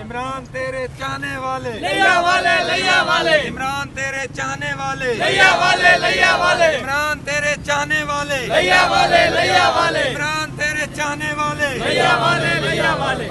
इमरान तेरे चाहने वाले लैया वाले इमरान तेरे चाहने वाले लैया वाले इमरान तेरे चाहने वाले लैया वाले इमरान तेरे चाहने वाले लैया वाले।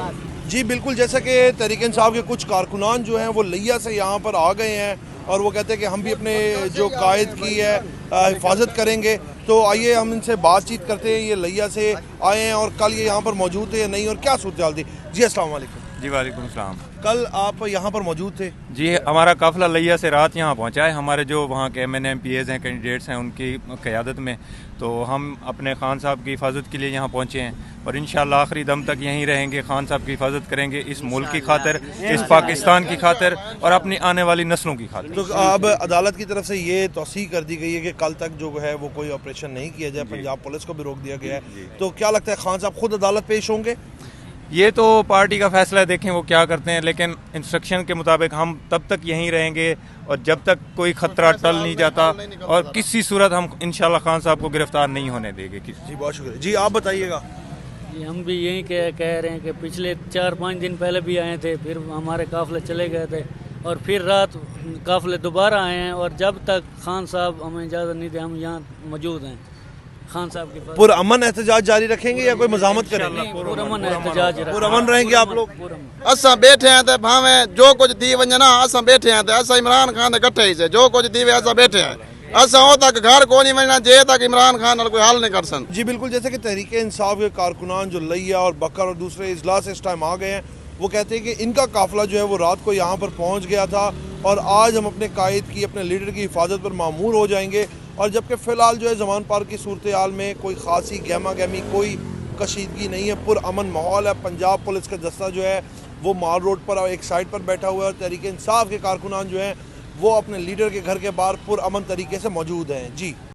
जी बिल्कुल, जैसा कि तहरीक इंसाफ के कुछ कारकुनान जो हैं वो लिया से यहाँ पर आ गए हैं और वो कहते हैं कि हम भी अपने जो कायद की है हिफाजत करेंगे। तो आइए हम इनसे बातचीत करते हैं। ये लिया से आए हैं और कल ये यहाँ पर मौजूद थे या नहीं और क्या सूरत हाल थी। जी अस्सलाम वालेकुम। जी वालेकुम सलाम। कल आप यहाँ पर मौजूद थे? जी हमारा काफ़िला लिया से रात यहाँ पहुँचा है। हमारे जो वहाँ के MNA MPs हैं, कैंडिडेट्स हैं, उनकी क़यादत में तो हम अपने खान साहब की हिफाजत के लिए यहाँ पहुँचे हैं और इंशाअल्लाह आखिरी दम तक यहीं रहेंगे। खान साहब की हिफाजत करेंगे इस मुल्क की खातिर, इस पाकिस्तान की खातिर और अपनी आने वाली नस्लों की खातिर। तो अब अदालत की तरफ से ये तौसीह कर दी गई है कि कल तक जो है वो कोई ऑपरेशन नहीं किया जाए। पंजाब पुलिस को भी रोक दिया गया है। तो क्या लगता है खान साहब खुद अदालत पेश होंगे? ये तो पार्टी का फैसला है, देखें वो क्या करते हैं, लेकिन इंस्ट्रक्शन के मुताबिक हम तब तक यहीं रहेंगे और जब तक कोई खतरा टल नहीं जाता और किसी सूरत हम इंशाल्लाह खान साहब को गिरफ्तार नहीं होने देंगे। जी बहुत शुक्रिया। जी आप बताइएगा। जी हम भी यही कह रहे हैं कि पिछले 4-5 दिन पहले भी आए थे, फिर हमारे काफ़िले चले गए थे और फिर रात काफ़िले दोबारा आए हैं और जब तक खान साहब हमें इजाज़त नहीं दे हम यहाँ मौजूद हैं। खान साहब के पास पुरअमन एहतजाज जारी रखेंगे या कोई मज़ामत करेंगे? पुरअमन एहतजाज पुरअमन रहेंगे आप लोग? असा बैठे हैं ते भावें जो कुछ दी वंजना असा बैठे हैं ते असा इमरान खान दे कट्ठे ही से जो कुछ दीवे असा बैठे हैं। असा हो तक घर को नहीं वजना जे तक इमरान खान नाल कोई हल नहीं कर सन। जी बिल्कुल, जैसे कि तहरीक इंसाफ के कारकुनान जो लिया और बकर और दूसरे इजलास इस टाइम आ गए हैं, वो कहते हैं कि इनका काफिला जो है वो रात को यहाँ पर पहुँच गया था और आज हम अपने कायद की, अपने लीडर की हिफाजत पर मामूर हो जाएंगे। और जबकि फ़िलहाल जो है ज़मान पार्क की सूरत हाल में कोई ख़ासी गहमा गहमी, कोई कशीदगी नहीं है, पुरअमन माहौल है। पंजाब पुलिस का दस्ता जो है वो माल रोड पर एक साइड पर बैठा हुआ है और तहरीक इंसाफ के कारकुनान जो हैं वो अपने लीडर के घर के बाहर पुरअमन तरीके से मौजूद हैं। जी।